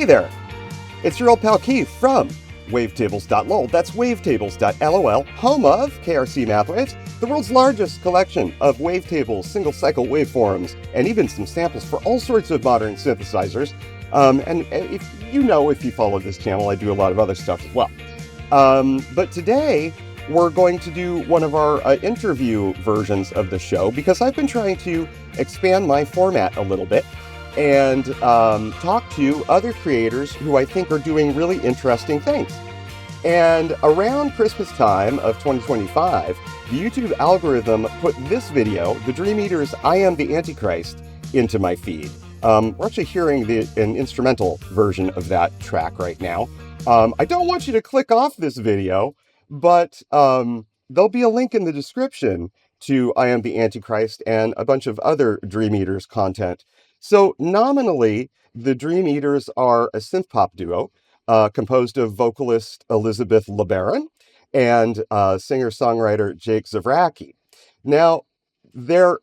Hey there, it's your old pal Keith from wavetables.lol. That's wavetables.lol, home of KRC Mathwaves, the world's largest collection of wavetables, single-cycle waveforms, and even some samples for all sorts of modern synthesizers. And if you follow this channel, I do a lot of other stuff as well. But today, we're going to do one of our interview versions of the show because I've been trying to expand my format a little bit and talk to other creators who I think are doing really interesting things. And around Christmas time of 2025, the YouTube algorithm put this video, the Dream Eater's I Am the Antichrist, into my feed. We're actually hearing an instrumental version of that track right now. I don't want you to click off this video, but there'll be a link in the description to I Am the Antichrist and a bunch of other Dream Eaters content. So nominally, the Dream Eaters are a synthpop duo composed of vocalist Elizabeth LeBaron and singer-songwriter Jake Zavracki. Now, their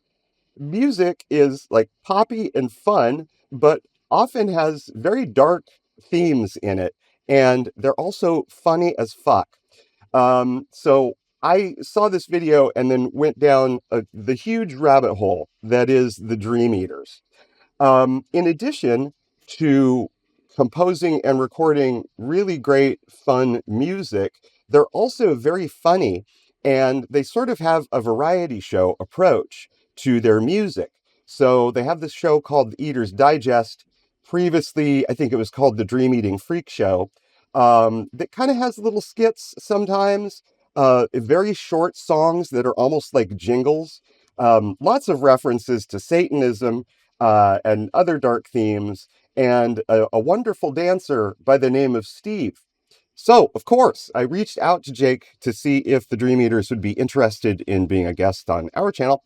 music is like poppy and fun, but often has very dark themes in it, and they're also funny as fuck. So I saw this video and then went down the huge rabbit hole that is the Dream Eaters. In addition to composing and recording really great, fun music, they're also very funny, and they sort of have a variety show approach to their music. So they have this show called The Eater's Digest. Previously, I think it was called The Dream Eating Freak Show. That kind of has little skits sometimes, very short songs that are almost like jingles. Lots of references to Satanism, and other dark themes, and a wonderful dancer by the name of Steve. So, of course, I reached out to Jake to see if the Dream Eaters would be interested in being a guest on our channel,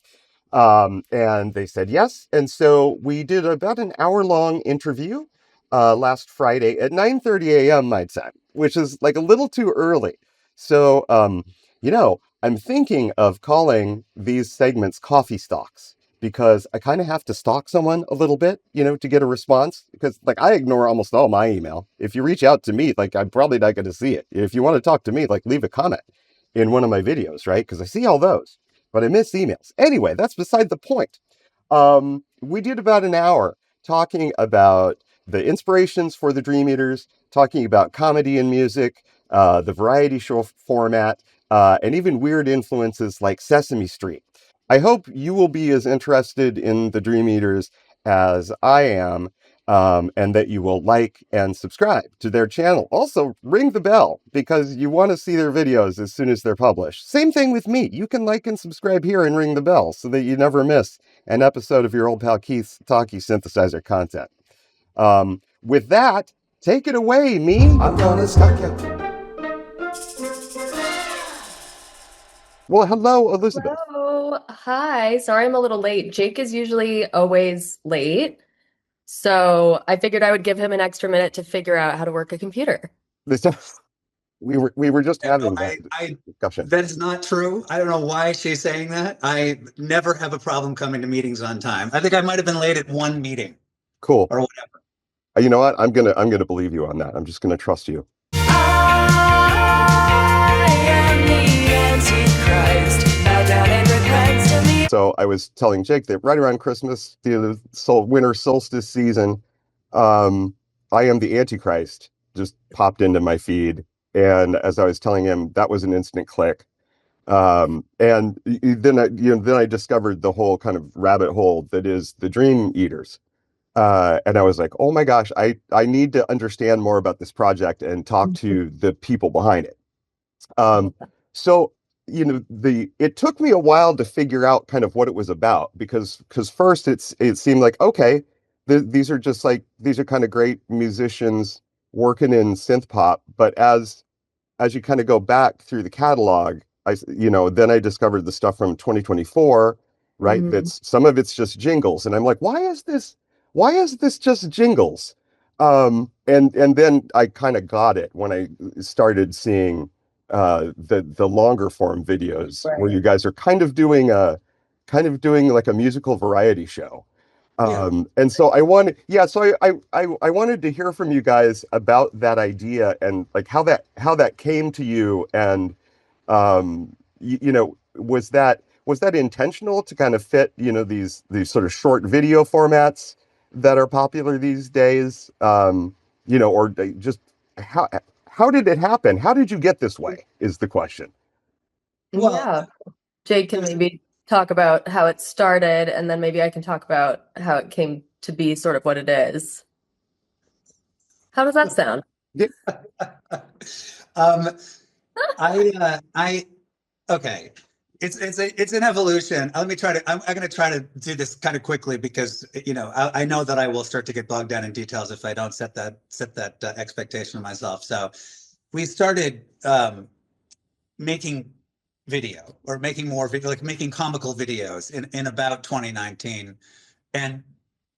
and they said yes. And so we did about an hour-long interview last Friday at 9:30 a.m. my time, which is like a little too early. So, I'm thinking of calling these segments coffee stalks, because I kind of have to stalk someone a little bit, to get a response, because like I ignore almost all my email. If you reach out to me, like I'm probably not going to see it. If you want to talk to me, like leave a comment in one of my videos, right? Because I see all those, but I miss emails. Anyway, that's beside the point. We did about an hour talking about the inspirations for the Dream Eaters, talking about comedy and music, the variety show format, and even weird influences like Sesame Street. I hope you will be as interested in the Dream Eaters as I am, and that you will like and subscribe to their channel. Also, ring the bell, because you want to see their videos as soon as they're published. Same thing with me. You can like and subscribe here and ring the bell so that you never miss an episode of your old pal Keith's talky synthesizer content. With that, take it away, me. I'm gonna stalk you. Well, hello, Elizabeth. Hello. Hi. Sorry I'm a little late. Jake is usually always late, so I figured I would give him an extra minute to figure out how to work a computer. We were just having that discussion. That is not true. I don't know why she's saying that. I never have a problem coming to meetings on time. I think I might have been late at one meeting. Cool. Or whatever. You know what? I'm gonna believe you on that. I'm just gonna trust you. So I was telling Jake that right around Christmas, the winter solstice season, I Am the Antichrist just popped into my feed. And as I was telling him, that was an instant click. And then I discovered the whole kind of rabbit hole that is the Dream Eaters. And I was like, oh my gosh, I need to understand more about this project and talk to the people behind it. So it took me a while to figure out kind of what it was about, because first it seemed like, okay, these are kind of great musicians working in synth pop, but as you kind of go back through the catalog, then I discovered the stuff from 2024, right? Mhm. That's some of it's just jingles, and I'm like, why is this just jingles? And then I kind of got it when I started seeing the longer form videos, Right. where you guys are kind of doing like a musical variety show. Yeah. And so I wanted, yeah, so I wanted to hear from you guys about that idea and like how that came to you, and you know, was that intentional to kind of fit, you know, these sort of short video formats that are popular these days, you know, or just how how did it happen? How did you get this way is the question. Well, Yeah. Jake can there's maybe talk about how it started, and then maybe I can talk about how it came to be sort of what it is. How does that sound? Yeah, um, I okay. It's an evolution. Let me try to. I'm going to try to do this kind of quickly because you know I know that I will start to get bogged down in details if I don't set that expectation of myself. So we started making video or making more video, like making comical videos in about 2019, and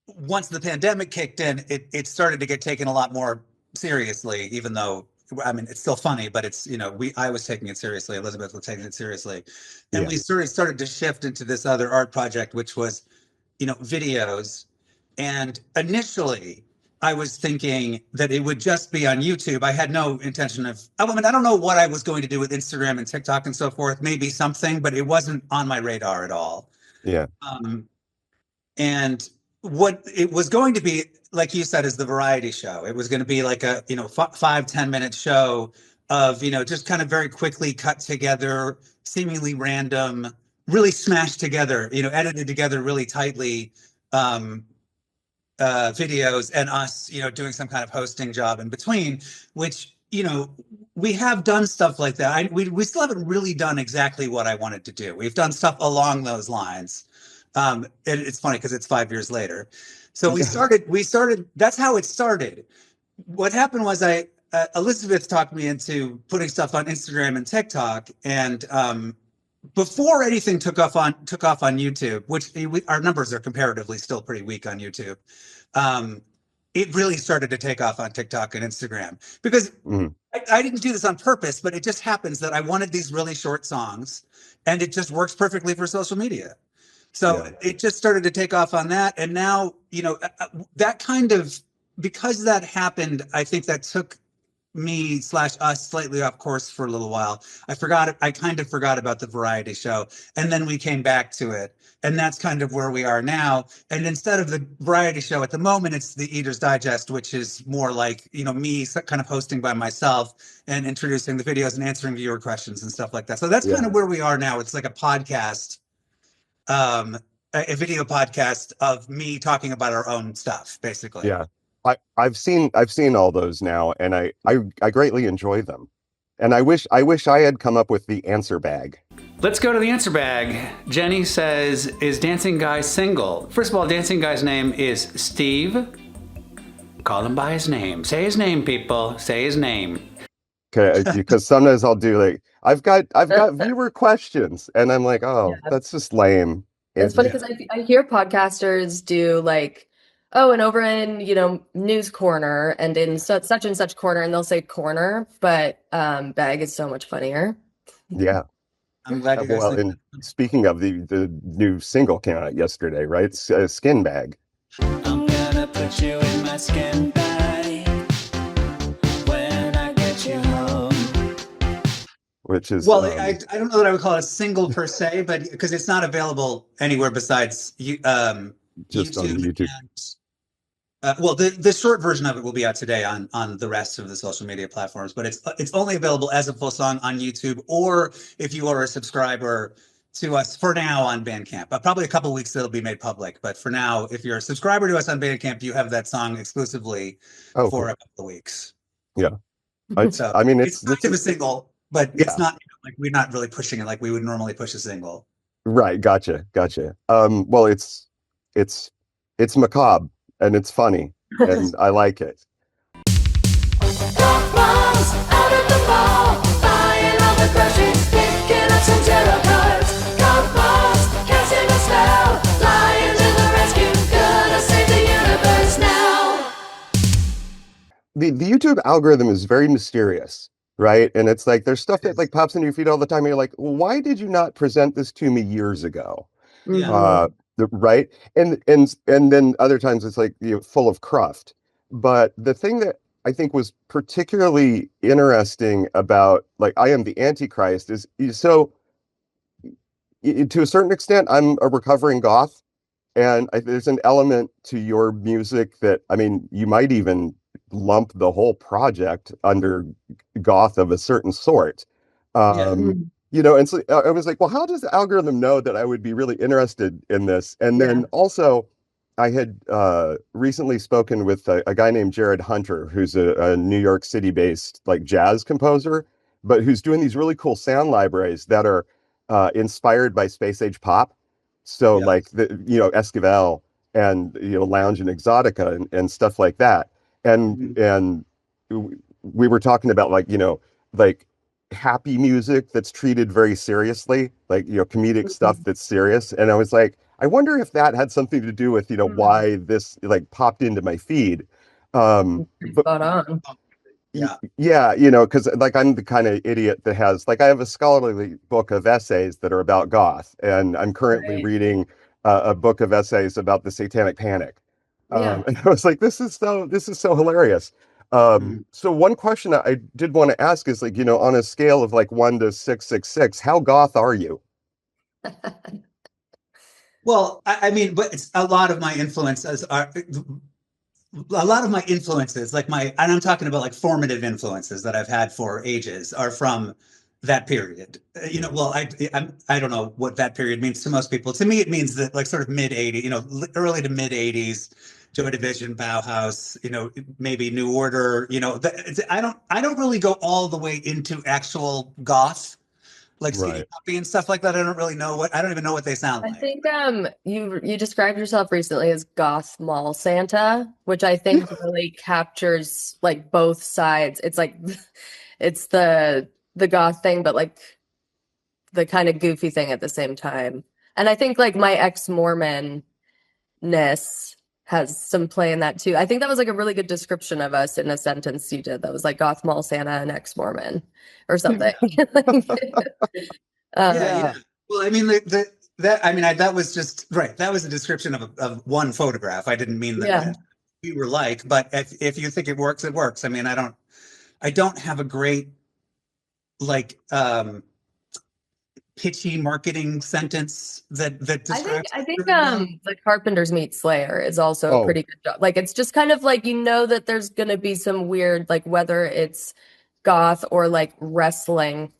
once the pandemic kicked in, it started to get taken a lot more seriously, even though I mean it's still funny, but it's you know I was taking it seriously, Elizabeth was taking it seriously, and yeah, we sort of started to shift into this other art project, which was you know videos, and initially I was thinking that it would just be on YouTube. I had no intention of, I mean, I don't know what I was going to do with Instagram and TikTok and so forth, maybe something, but it wasn't on my radar at all. yeah, Um, and what it was going to be, like you said, is the variety show. It was going to be like a, you know, 5, 10 minute show of, you know, just kind of very quickly cut together, seemingly random, really smashed together, you know, edited together really tightly um, videos and us, you know, doing some kind of hosting job in between, which, you know, we have done stuff like that. We still haven't really done exactly what I wanted to do. We've done stuff along those lines. And it's funny because it's 5 years later. So we started, that's how it started. What happened was Elizabeth talked me into putting stuff on Instagram and TikTok. And before anything took off on YouTube, which our numbers are comparatively still pretty weak on YouTube, um, it really started to take off on TikTok and Instagram because mhm, I didn't do this on purpose, but it just happens that I wanted these really short songs, and it just works perfectly for social media. So yeah, it just started to take off on that, and now you know that kind of because that happened. I think that took me slash us slightly off course for a little while. I kind of forgot about the variety show, and then we came back to it, and that's kind of where we are now. And instead of the variety show at the moment, it's the Eater's Digest, which is more like you know me kind of hosting by myself and introducing the videos and answering viewer questions and stuff like that. So that's kind yeah, of where we are now. It's like a podcast, um, a video podcast of me talking about our own stuff, basically. yeah. I've seen all those now, and I greatly enjoy them. And I wish I had come up with the answer bag. Let's go to the answer bag. Jenny says, is Dancing Guy single? First of all, Dancing Guy's name is Steve. Call him by his name. Say his name, people. Say his name. Okay, because sometimes I'll do like I've got viewer questions, and I'm like, oh, Yeah. that's just lame. It's funny because I hear podcasters do like, oh, and over in, you know, news corner and in such and such corner, and they'll say corner, but bag is so much funnier. Yeah. I'm glad you guys Well, think and speaking of the new single came out yesterday, right? It's Skin Bag, I'm gonna put you in my skin bag when I get you home. which is well, I don't know that I would call it a single per se, but because it's not available anywhere besides just on YouTube YouTube. and well, the short version of it will be out today on the rest of the social media platforms, but it's only available as a full song on YouTube, or if you are a subscriber to us for now on Bandcamp. Probably a couple weeks it'll be made public, but for now, if you're a subscriber to us on Bandcamp, you have that song exclusively Oh, for cool. a couple of weeks. Yeah. It's So I mean it's kind of a single, but it's yeah, not like we're not really pushing it like we would normally push a single. right. Gotcha. Gotcha. Well, it's it's macabre and it's funny and I like it. Goth moms out at the mall, buying all the groceries, picking up some tarot cards. Goth moms casting a spell, flying to the rescue, gonna save the universe now. The YouTube algorithm is very mysterious, right? And it's like there's stuff that like pops into your feed all the time. And you're like, why did you not present this to me years ago? Yeah. Mhm. right? And then other times it's like, full of cruft. But the thing that I think was particularly interesting about like I Am the Antichrist is so to a certain extent, I'm a recovering goth, and there's an element to your music that, I mean, you might even lump the whole project under goth of a certain sort. Yeah. Mm. And so I was like, well, how does the algorithm know that I would be really interested in this? And Yeah. then also, I had recently spoken with a guy named Jared Hunter, who's a New York City-based like jazz composer, but who's doing these really cool sound libraries that are inspired by space age pop. So Yeah. like Esquivel and Lounge and Exotica and stuff like that. And we were talking about like happy music that's treated very seriously, like comedic stuff that's serious. And I was like, I wonder if that had something to do with why this like popped into my feed. But Spot on. Yeah. yeah, because like I'm the kind of idiot that has like I have a scholarly book of essays that are about goth, and I'm currently Right. reading a book of essays about the Satanic Panic. Yeah. And I was like, this is so hilarious. Mhm. So one question I did want to ask is like, on a scale of like 1 to 666, how goth are you? Well, I mean, but it's a lot of my influences are a lot of my influences, like and I'm talking about like formative influences that I've had for ages, are from that period. Well, I don't know what that period means to most people. To me, it means that like sort of mid '80s, early to mid '80s, Joy Division, Bauhaus, maybe New Order. I don't really go all the way into actual goth, like skinny Right. puppy and stuff like that. I don't even know what they sound I like. think you described yourself recently as goth mall Santa, which I think really captures like both sides. It's like it's the goth thing, but like the kind of goofy thing at the same time. And I think like my ex-Mormon-ness has some play in that too. I think that was like a really good description of us in a sentence you did. That was like goth mall Santa and ex-Mormon or something. Yeah, um, yeah. Yeah. Well, I mean, that was just right. That was a description of one photograph. I didn't mean yeah. that we were like, but if you think it works, it works. I mean, I don't have a great like pitchy marketing sentence that I think describes I it think really well. the Carpenters meet Slayer is also a Oh, pretty good job. Like it's just kind of like that there's gonna be some weird like whether it's goth or like wrestling,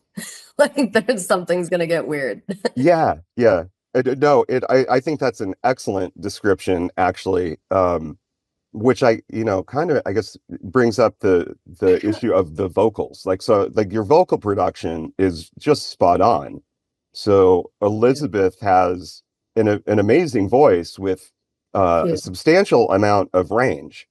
like there's something's gonna get weird. yeah, yeah. No, I think that's an excellent description, actually. Which kind of, I guess, brings up the issue of the vocals. Like, so, like your vocal production is just spot on. So Elizabeth has an amazing voice with a Cute. substantial amount of range,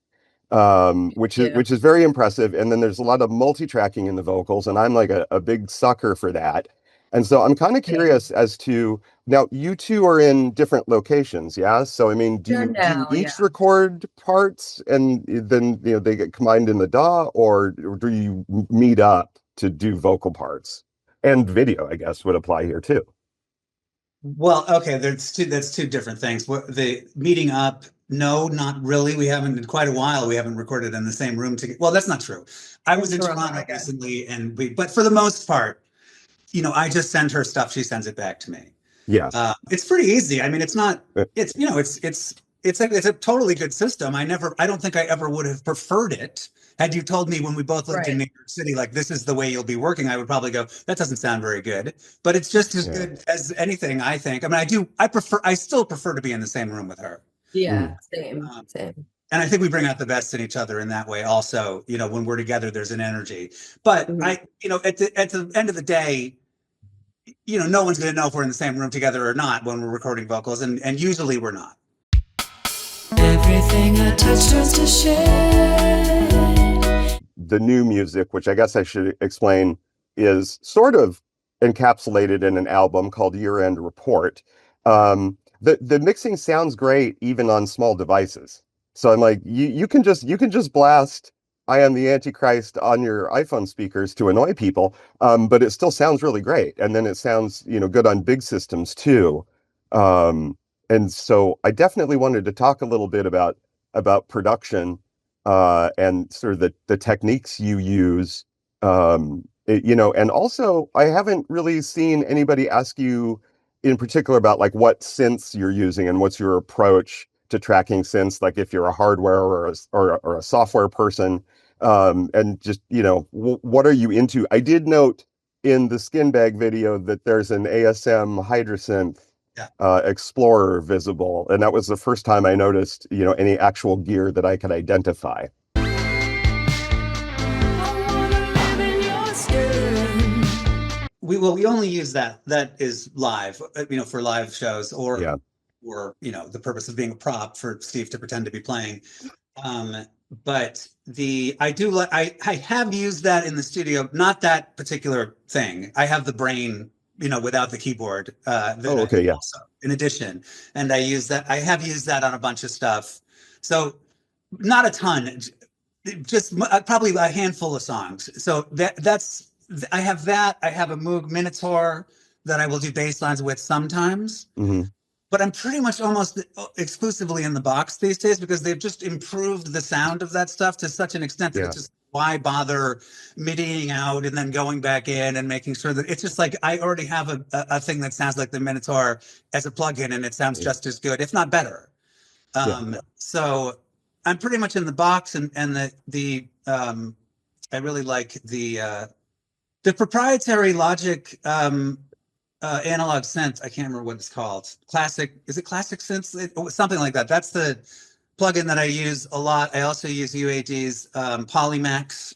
which is Yeah. very impressive. And then there's a lot of multi-tracking in the vocals, and I'm like a big sucker for that. And so I'm kind of Same. curious as to now you two are in different locations, yeah? So I mean, do Sure you now, yeah. each record parts and then they get combined in the DAW, or do you meet up to do vocal parts? And video, I guess, would apply here too. Well, okay, that's two different things. The meeting up, no, not really. We haven't in quite a while. We haven't recorded in the same room together. Well, that's not true. I was in Toronto, Toronto okay. recently, but for the most part, I just send her stuff. She sends it back to me. Yeah. It's pretty easy. I mean, it's not. Uh, It's a totally good system. I don't think I ever would have preferred it. Had you told me when we both lived in Right. New York City, like this is the way you'll be working, I would probably go, that doesn't sound very good. But it's just as Yeah. good as anything, I think. I mean, I still prefer to be in the same room with her. Yeah, Mhm. same, Um, same. and I think we bring out the best in each other in that way also. When we're together, there's an energy. But Mhm. at the end of the day, no one's going to know if we're in the same room together or not when we're recording vocals, and usually we're not. Everything I touch turns to shade. The new music, which I guess I should explain, is sort of encapsulated in an album called Year End Report. The mixing sounds great even on small devices. So I'm like, you can just blast I Am the Antichrist on your iPhone speakers to annoy people, but it still sounds really great. And then it sounds, good on big systems too. Um, and so I definitely wanted to talk a little bit about production and sort of the techniques you use. And also I haven't really seen anybody ask you in particular about like what synths you're using and what's your approach to tracking synths, like if you're a hardware or a software person, and just what are you into? I did note in the skin bag video that there's an ASM Hydrasynth Yeah. Explorer visible, and that was the first time I noticed, any actual gear that I could identify. We only use that is live, for live shows Yeah. or the purpose of being a prop for Steve to pretend to be playing. But I have used that in the studio, not that particular thing. I have the brain, without the keyboard, Okay, yeah. also in addition, and I have used that on a bunch of stuff. So not a ton, just probably a handful of songs. So I have that. I have a Moog Minotaur that I will do bass lines with sometimes. Hmm. But I'm pretty much almost exclusively in the box these days because they've just improved the sound of that stuff to such an extent that Yeah. it's just, why bother MIDIing out and then going back in and making sure that it's just like I already have a thing that sounds like the Minotaur as a plugin, and it sounds just as good, if not better. So I'm pretty much in the box, and I really like the proprietary Logic analog synth. I can't remember what it's called. Is it Classic Synths? Something like that. That's the plugin that I use a lot. I also use UAD's Polymax.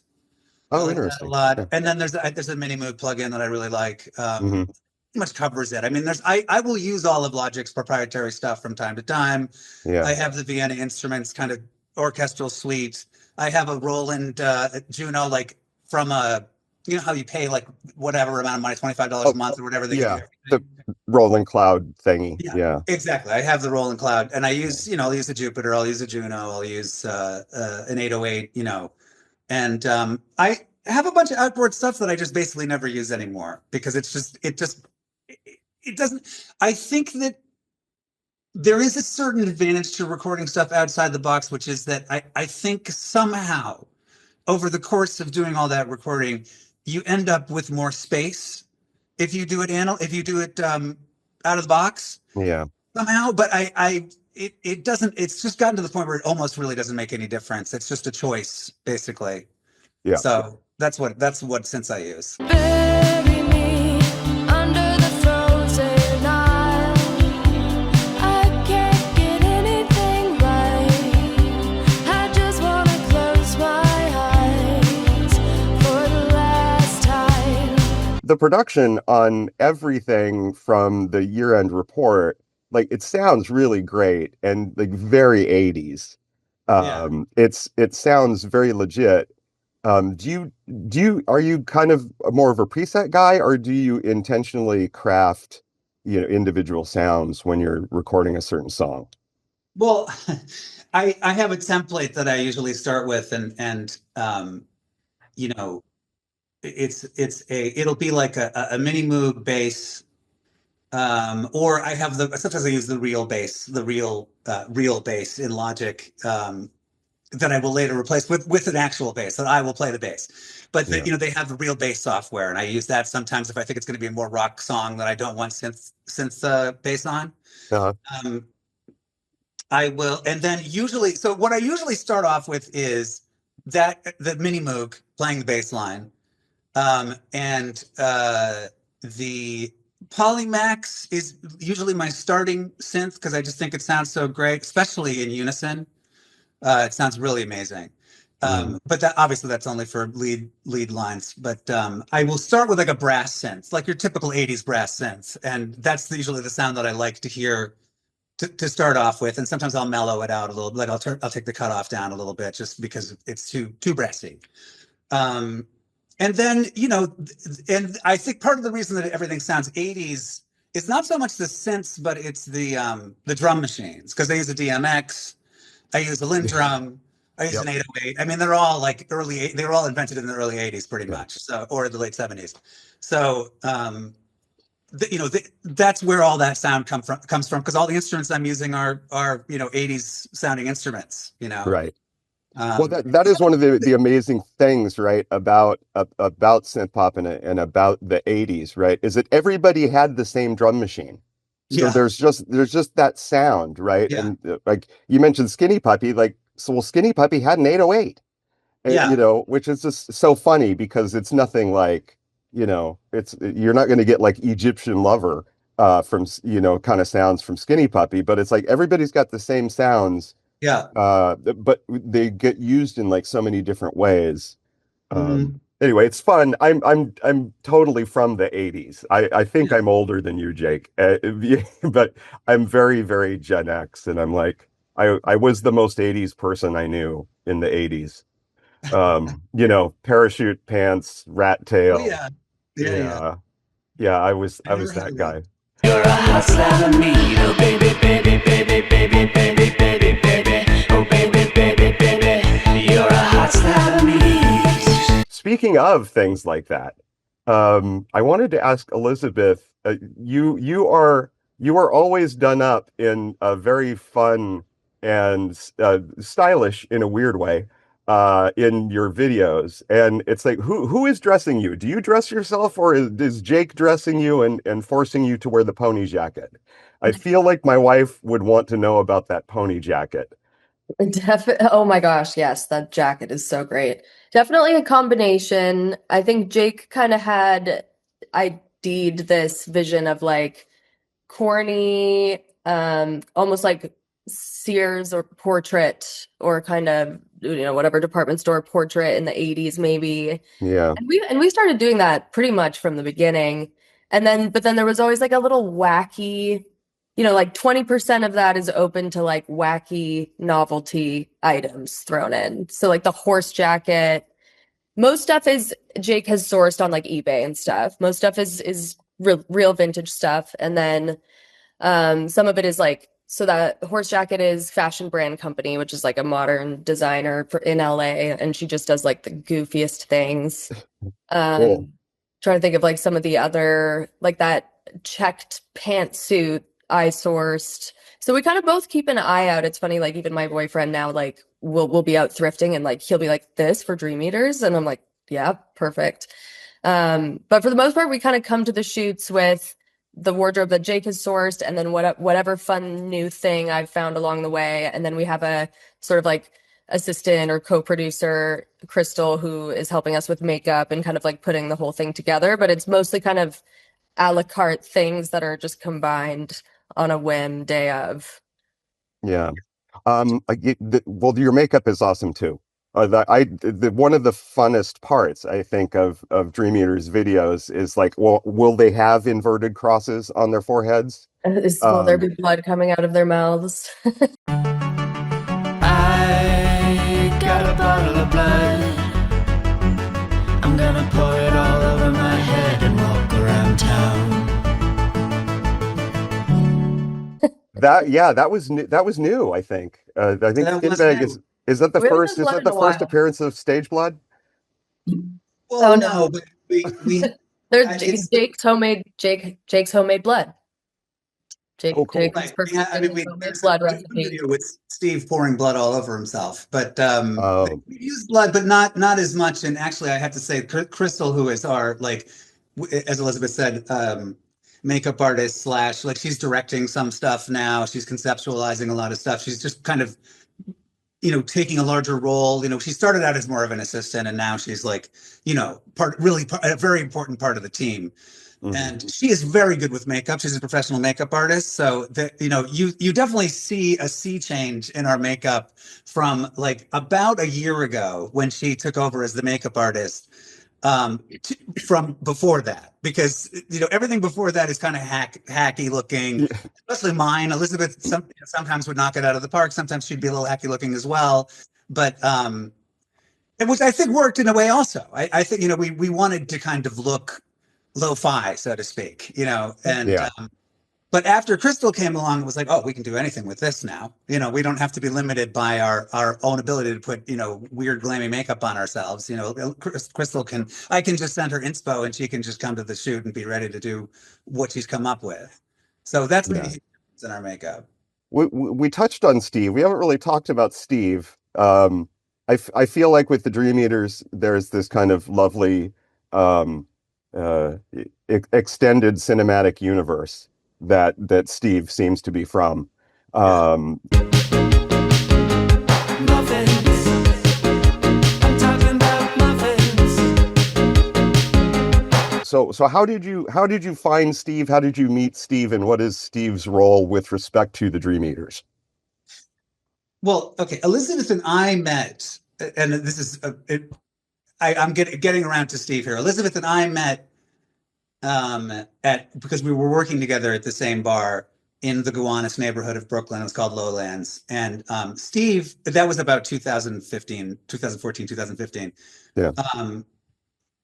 I Oh, like that a interesting. lot. Yeah. And then there's a Mini Moog plugin that I really like. Hmm. Pretty much covers it. I mean, I will use all of Logic's proprietary stuff from time to time. Yeah. I have the Vienna Instruments kind of orchestral suite. I have a Roland Juno, like from how you pay like whatever amount of money, $25 a month or whatever they give Yeah, you. the rolling cloud thingy. Yeah, Yeah. exactly. I have the Roland Cloud, and I use, I'll use a Jupiter, I'll use a Juno, I'll use an 808, and I have a bunch of outboard stuff that I just basically never use anymore because it doesn't. I think that there is a certain advantage to recording stuff outside the box, which is that I think somehow over the course of doing all that recording, you end up with more space if you do it out of the box. Yeah. Somehow, but it doesn't. It's just gotten to the point where it almost really doesn't make any difference. It's just a choice, basically. Yeah. So that's what since I use. Bury me under the frozen Nile. I can't get anything right. I just wanna close my eyes for the last time. The production on everything from the year-end report, like it sounds really great and like very 80s. It sounds very legit. Are you kind of more of a preset guy, or do you intentionally craft, individual sounds when you're recording a certain song? Well, I have a template that I usually start with, and it'll be like a mini Moog bass, or sometimes I use the real bass, real bass in Logic, that I will later replace with an actual bass that I will play the bass. But they have the real bass software, and I use that sometimes if I think it's going to be a more rock song that I don't want synth bass on. Uh-huh. I will, and then usually, so what I usually start off with is the Mini Moog playing the bass line, and the Polymax is usually my starting synth because I just think it sounds so great, especially in unison. It sounds really amazing. But that's only for lead lines. But I will start with like a brass synth, like your typical 80s brass synth. And that's usually the sound that I like to hear to start off with. And sometimes I'll mellow it out a little, like I'll take the cutoff down a little bit just because it's too brassy. And then, and I think part of the reason that everything sounds 80s is not so much the synths, but it's the drum machines, because they use a DMX. I use a Lindrum. I use an 808. I mean, they're all like they were all invented in the early 80s pretty much, so, or the late 70s. So that's where all that sound comes from, because all the instruments I'm using are 80s sounding instruments, Right. Well, that is so, one of the amazing things, right, about synth pop and about the 80s, right, is that everybody had the same drum machine. So yeah, there's just that sound, right? yeah, And like you mentioned Skinny Puppy, like so well, Skinny Puppy had an 808, yeah, which is just so funny because it's nothing like, it's you're not going to get like Egyptian Lover from kind of sounds from Skinny Puppy, but it's like everybody's got the same sounds, yeah. but they get used in like so many different ways. Hmm. Anyway, it's fun. I'm totally from the 80s. I think I'm older than you, Jake. But I'm very, very Gen X, and I'm like I was the most 80s person I knew in the 80s. Parachute pants, rat Oh tail. yeah, yeah, yeah. Yeah. Yeah, I I never was had that one. guy. You're a hustler to me, oh baby, baby, baby, baby, baby, baby, baby, oh baby, baby, baby, you're a hustler to me. Speaking of things like that, I wanted to ask Elizabeth, you are always done up in a very fun and stylish in a weird way in your videos, and it's like who is dressing you? Do you dress yourself, or is Jake dressing you and forcing you to wear the pony jacket? I feel like my wife would want to know about that pony jacket. Oh my gosh, yes, that jacket is so great. Definitely a combination. I think Jake kind of had ID'd this vision of like corny, almost like Sears or portrait or kind of, whatever department store portrait in the 80s maybe. Yeah, And we started doing that pretty much from the beginning. But then there was always like a little wacky, like 20% of that is open to like wacky novelty items thrown in. So like the horse jacket, most stuff is Jake has sourced on like eBay and stuff. Most stuff is real vintage stuff. And then some of it is like, so that horse jacket is Fashion Brand Company, which is like a modern designer in LA, and she just does like the goofiest things. cool. Um, Trying to think of like some of the other, like that checked pantsuit I sourced. So we kind of both keep an eye out. It's funny, like even my boyfriend now, like we'll be out thrifting and like he'll be like, this for Dream Eaters, and I'm like, yeah, perfect. But for the most part, we kind of come to the shoots with the wardrobe that Jake has sourced, and then whatever fun new thing I've found along the way, and then we have a sort of like assistant or co-producer, Crystal, who is helping us with makeup and kind of like putting the whole thing together. But it's mostly kind of a la carte things that are just combined on a whim day of. Yeah. Well, your makeup is awesome too. One of the funnest parts, I think, of Dream Eater's videos is like, well, will they have inverted crosses on their foreheads? Will there Um, be blood coming out of their mouths? I got a bottle of blood. I'm gonna pour it all over my head and walk around town. that was new, I think. I think That Skin was Bag new. is that the We haven't done first is blood that in the a first while. appearance of stage blood? Well, Oh no, no. but we There's it's Jake's homemade blood. Oh, cool. Jake's right. Yeah, I mean, perfected homemade there's blood one recipe. video with Steve pouring blood all over himself, but Oh, we use blood, but not as much. And actually, I have to say, Crystal, who is our like, as Elizabeth said, makeup artist slash like she's directing some stuff now. She's conceptualizing a lot of stuff. She's just kind of taking a larger role. She started out as more of an assistant, and now she's like, a very important part of the team. mhm. And she is very good with makeup. She's a professional makeup artist. So that, you definitely see a sea change in our makeup from like about a year ago when she took over as the makeup artist, from before that, because everything before that is kind of hacky looking, Yeah, especially mine. Elizabeth sometimes would knock it out of the park. Sometimes she'd be a little hacky looking as well. But and which I think worked in a way also. I think, we wanted to kind of look lo-fi, so to speak, and yeah. But after Crystal came along, it was like, oh, we can do anything with this now. We don't have to be limited by our own ability to put, weird glammy makeup on ourselves. Crystal I can just send her inspo and she can just come to the shoot and be ready to do what she's come up with. So that's been a Yeah. huge difference in our makeup. We touched on Steve. We haven't really talked about Steve. I feel like with the Dream Eaters, there's this kind of lovely uh, extended cinematic universe that Steve seems to be from. Yeah. Muffins. I'm talking about muffins. So how did you find Steve? How did you meet Steve? And what is Steve's role with respect to the Dream Eaters? Well, okay, Elizabeth and I met, and this is I'm getting around to Steve here. Elizabeth and I met because we were working together at the same bar in the Gowanus neighborhood of Brooklyn. It was called Lowlands. And Steve, that was about 2014, 2015. Yeah.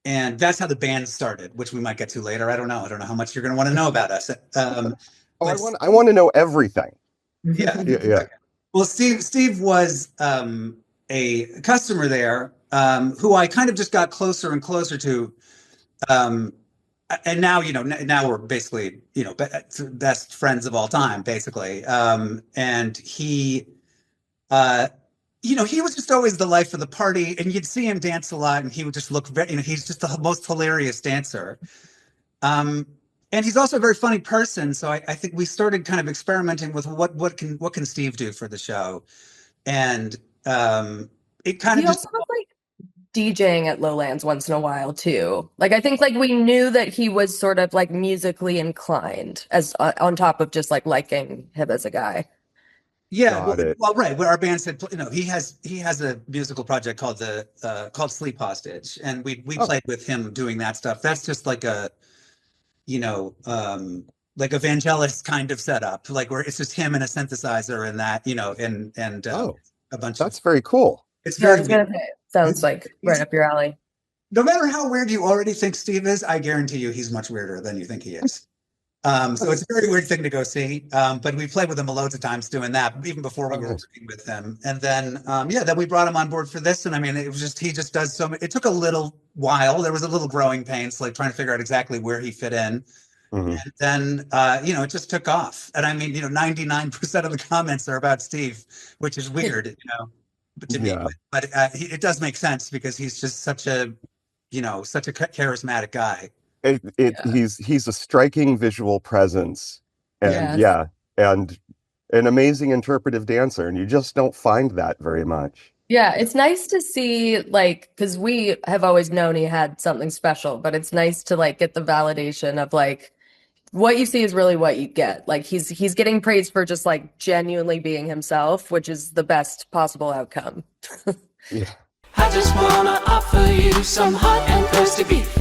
And that's how the band started, which we might get to later. I don't know how much you're going to want to know about us. I want to know everything. Yeah. Yeah. Well, Steve was a customer there who I kind of just got closer and closer to. And now, now we're basically, best friends of all time, basically. And he was just always the life of the party, and you'd see him dance a lot, and he would just look very, he's just the most hilarious dancer. And he's also a very funny person. So I think we started kind of experimenting with what can Steve do for the show. And it kind of He just also was like DJing at Lowlands once in a while too. Like I think like we knew that he was sort of like musically inclined as on top of just like liking him as a guy. Yeah, Got it. well, right. Where our band said, he has a musical project called called Sleep Hostage, and we played with him doing that stuff. That's just like a, like a Vangelis kind of setup, like where it's just him and a synthesizer and that, and a bunch That's of. very cool. It's Yeah, I very was gonna weird. say, sounds like right up your alley. No matter how weird you already think Steve is, I guarantee you he's much weirder than you think he is. So it's a very weird thing to go see. But we played with him loads of times doing that, even before we were working with him. And then, then we brought him on board for this. And I mean, it was just, he just does so much. It took a little while. There was a little growing pains, like trying to figure out exactly where he fit in. Mhm. And then, it just took off. And I mean, 99% of the comments are about Steve, which is weird, but to me, Yeah. but it does make sense because he's just such a charismatic guy. He's a striking visual presence, and Yes. and an amazing interpretive dancer, and you just don't find that very much. Yeah, it's nice to see like because we have always known he had something special, but it's nice to like get the validation of like what you see is really what you get. Like he's getting praised for just like genuinely being himself, which is the best possible outcome. Yeah. I just wanna offer you some hot and thirsty beef.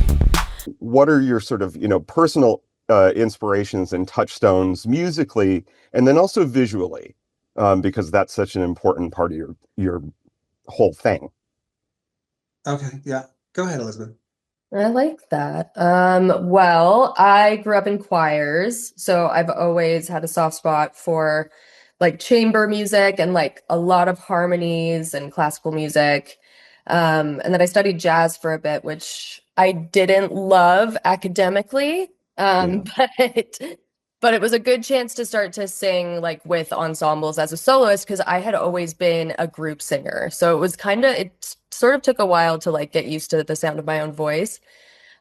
What are your sort of, personal inspirations and touchstones musically, and then also visually, because that's such an important part of your whole thing. Okay, yeah. Go ahead, Elizabeth. I like that. Well, I grew up in choirs, so I've always had a soft spot for like chamber music and like a lot of harmonies and classical music. And then I studied jazz for a bit, which I didn't love academically. But it was a good chance to start to sing like with ensembles as a soloist because I had always been a group singer. So it sort of took a while to like get used to the sound of my own voice.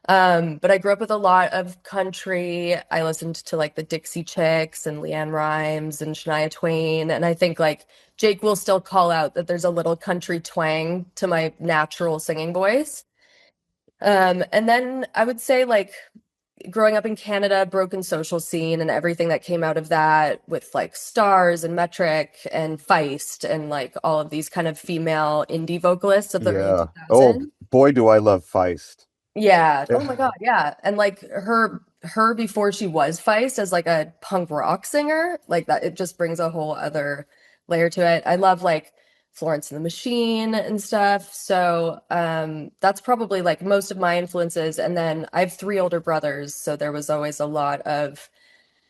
But I grew up with a lot of country. I listened to like the Dixie Chicks and Leanne Rimes and Shania Twain. And I think like Jake will still call out that there's a little country twang to my natural singing voice. And then I would say like growing up in Canada, broken social scene and everything that came out of that with like Stars and Metric and Feist and like all of these kind of female indie vocalists of the early Yeah. 2000s. Oh boy, do I love Feist. Yeah. Oh my God. Yeah. And like her before she was Feist as like a punk rock singer, like that, it just brings a whole other layer to it. I love like Florence and the Machine and stuff. So that's probably like most of my influences. And then I have 3 older brothers, so there was always a lot of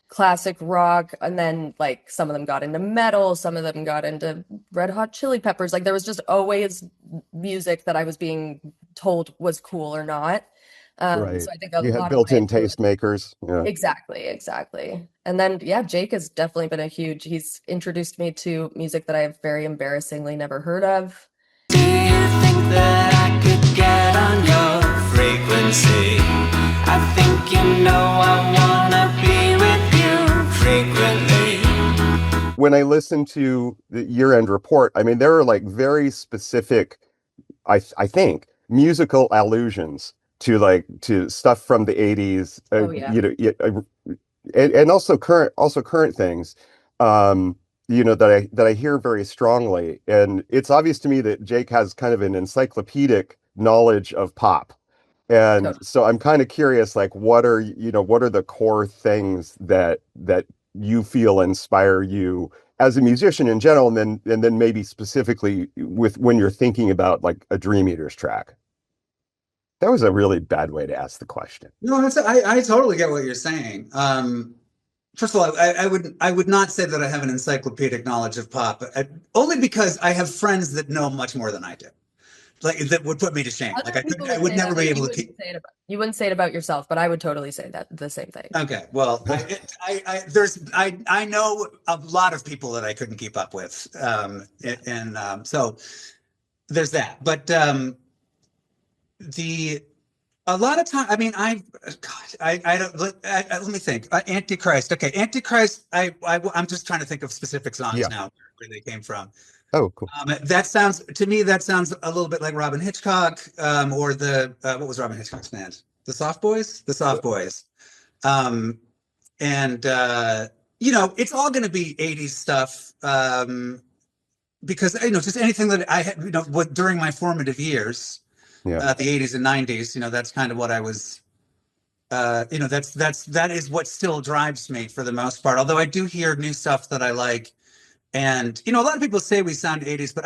classic rock, and then like some of them got into metal, some of them got into Red Hot Chili Peppers. Like there was just always music that I was being told was cool or not. Right. So I think a You had lot of my built-in influence. tastemakers. Yeah. Exactly. And then yeah, Jake has definitely been he's introduced me to music that I have very embarrassingly never heard of. Do you think that I could get on your frequency? I think you know I wanna be with you frequently. When I listen to the year-end report, I mean, there are like very specific, I think, musical allusions to stuff from the 80s, Oh yeah. and also current things, that I hear very strongly. And it's obvious to me that Jake has kind of an encyclopedic knowledge of pop. And Totally. so I'm kind of curious, like, what are the core things that you feel inspire you as a musician in general, and then maybe specifically with when you're thinking about like a Dream Eaters track. That was a really bad way to ask the question. No, I totally get what you're saying. First of all, I would not say that I have an encyclopedic knowledge of pop, only because I have friends that know much more than I do. Like that would put me to shame. Other people I would would say never that, be but able to keep. you wouldn't say it about yourself, but I would totally say that the same thing. Okay, well, I know a lot of people that I couldn't keep up with, so there's that. But a lot of time, I mean, I don't let me think. Antichrist. Okay, Antichrist. I'm just trying to think of specific songs Yeah. now where they came from. Oh, cool. That sounds a little bit like Robin Hitchcock, or what was Robin Hitchcock's band? The Soft Boys? The Soft Boys. And it's all going to be 80s stuff, because just anything that I had, during my formative years, Yeah. the 80s and 90s, that's kind of what I was. That is what still drives me for the most part. Although I do hear new stuff that I like. And, a lot of people say we sound 80s, but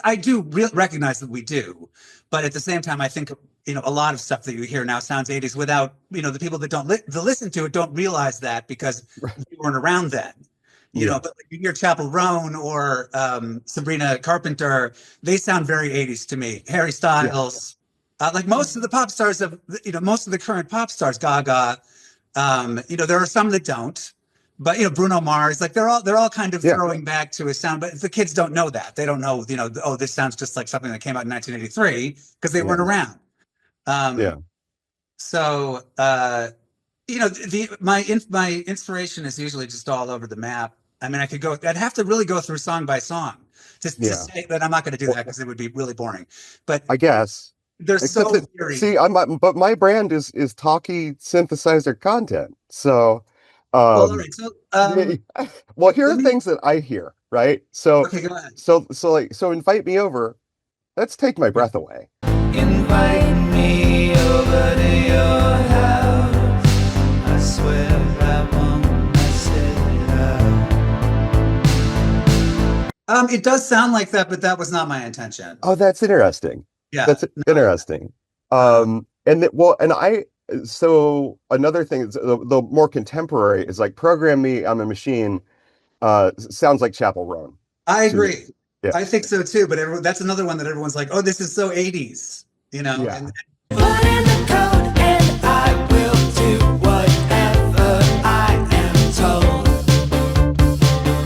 I do recognize that we do. But at the same time, I think, a lot of stuff that you hear now sounds 80s without, the people that don't listen to it don't realize that because we weren't around then. Yeah. But like you hear Chapel Roan or Sabrina Carpenter, they sound very 80s to me. Harry Styles, like most of the pop stars most of the current pop stars, Gaga, there are some that don't. But Bruno Mars, like they're all kind of throwing back to a sound, but the kids don't know that. They don't know, this sounds just like something that came out in 1983 because they weren't around. So my inspiration is usually just all over the map. I mean, I'd have to really go through song by song to say that. I'm not going to do that because it would be really boring. But I guess they're so see, but my brand is talky synthesizer content. So, well, all right. So, well, here are things that I hear, right? So, okay, go ahead. So invite me over. Let's take my breath away. Invite me over to your house. I swear I won't mess it up. It does sound like that, but that was not my intention. Oh, that's interesting. Yeah, That's interesting. So another thing is the more contemporary is like Program Me on the Machine. Sounds like Chapel Roan. I agree. Yeah. I think so too. But that's another one that everyone's like, "Oh, this is so 80s," Yeah. And Put in the code and I will do whatever I am told.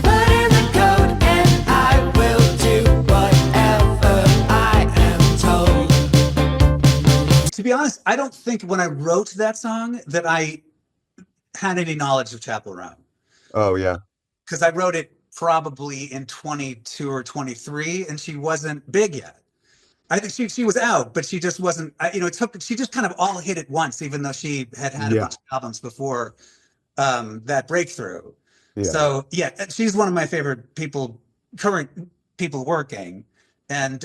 Put in the code and I will do whatever I am told. to be honest, I don't think when I wrote that song that I had any knowledge of Chapel Roan. Oh yeah. Because I wrote it probably in 22 or 23, and she wasn't big yet. I think she was out, but she just wasn't. She just kind of all hit at once, even though she had a bunch of albums before that breakthrough. Yeah. So yeah, she's one of my favorite current people working, and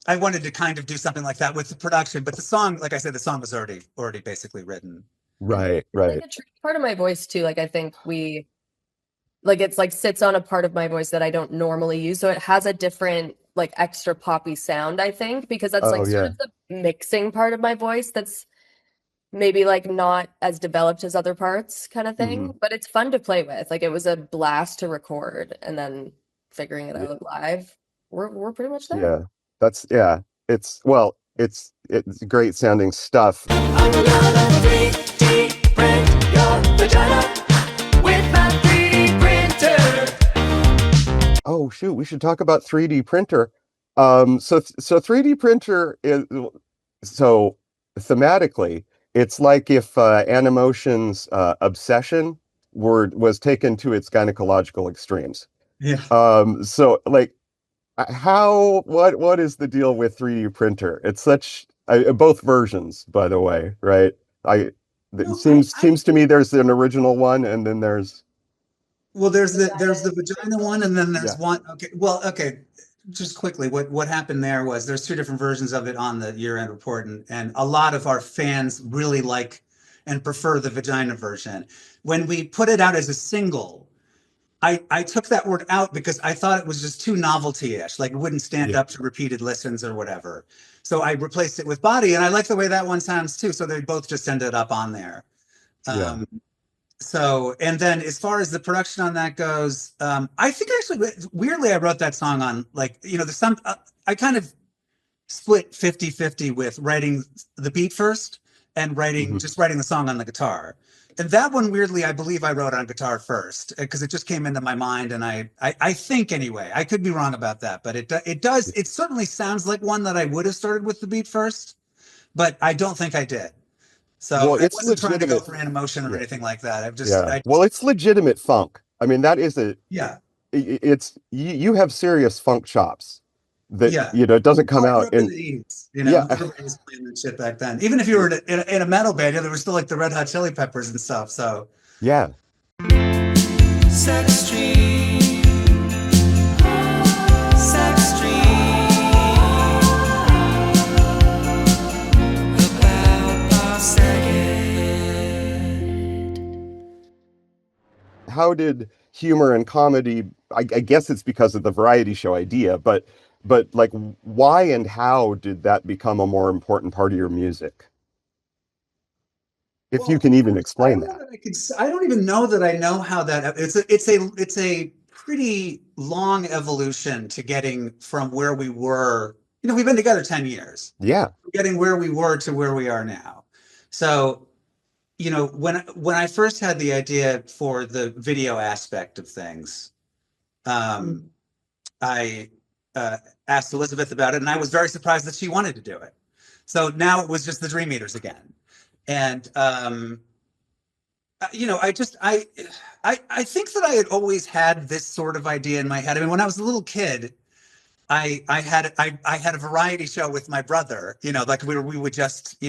I wanted to kind of do something like that with the production. But the song, like I said, the song was already basically written. Right. Like a tricky part of my voice too. Like I think it's like sits on a part of my voice that I don't normally use, so it has a different like extra poppy sound, I think, because that's sort of the mixing part of my voice that's maybe like not as developed as other parts kind of thing, but it's fun to play with. Like it was a blast to record and then figuring it out live. We're pretty much there. Yeah, that's it's great sounding stuff. I'm gonna 3D print your vagina with my 3D printer. Oh shoot, we should talk about 3D printer. So 3D printer is so thematically, it's like if Animotion's obsession was taken to its gynecological extremes. Yeah. So like what is the deal with 3D printer? It's such both versions, by the way, right? Seems to me there's an original one, and then there's there's the vagina one, and then there's Yeah. one. Okay. Just quickly, what happened there was there's two different versions of it on the year-end report, and a lot of our fans really like and prefer the vagina version. When we put it out as a single, I took that word out because I thought it was just too novelty-ish, like it wouldn't stand up to repeated listens or whatever. So I replaced it with body, and I like the way that one sounds too. So they both just ended up on there. So, and then as far as the production on that goes, I think actually, weirdly, I wrote that song on like, there's some, I kind of split 50-50 with writing the beat first and just writing the song on the guitar. And that one, weirdly, I believe I wrote on guitar first because it just came into my mind. And I think anyway, I could be wrong about that, but it certainly sounds like one that I would have started with the beat first, but I don't think I did. So I wasn't trying to go for Animotion or anything like that. Well, it's legitimate funk. I mean, that is it's you have serious funk chops that it doesn't come out in the 80s, everybody was playing that shit back then. Even if you were in a metal band, there were still like the Red Hot Chili Peppers and stuff. So Sex Dream. Sex Dream. How did humor and comedy, I guess it's because of the variety show idea, but like why and how did that become a more important part of your music? If you can even explain that. I don't even know that I know how that it's a pretty long evolution to getting from where we were. We've been together 10 years. Yeah. Getting where we were to where we are now. So when I first had the idea for the video aspect of things, I asked Elizabeth about it, and I was very surprised that she wanted to do it. So now it was just the Dream Eaters again, and I think that I had always had this sort of idea in my head. I mean, when I was a little kid, I had a variety show with my brother, like we would just,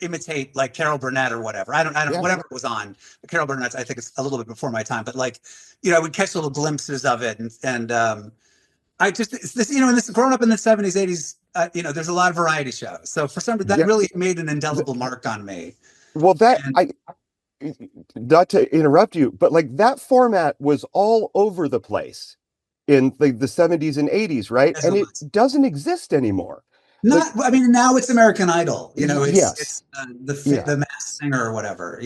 imitate like Carol Burnett or whatever. I don't whatever it was on. Carol Burnett, I think it's a little bit before my time, but like, I would catch little glimpses of it. And I just, growing up in the 70s, 80s, there's a lot of variety shows. So for some reason that really made an indelible mark on me. Well, not to interrupt you, but like that format was all over the place in the 70s and 80s, right? And it doesn't exist anymore. I mean, now it's American Idol, it's the Masked Singer or whatever,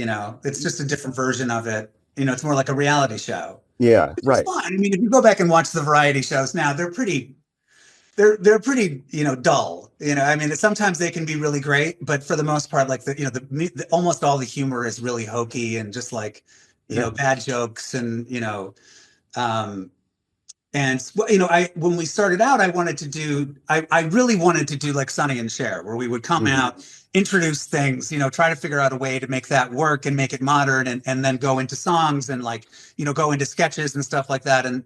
it's just a different version of it. It's more like a reality show. Yeah, right. I mean, if you go back and watch the variety shows now, they're pretty, dull. I mean, sometimes they can be really great, but for the most part, like almost all the humor is really hokey and just like, bad jokes and, and when we started out, I really wanted to do like Sonny and Cher, where we would come out, introduce things, try to figure out a way to make that work and make it modern, and then go into songs and like, go into sketches and stuff like that. And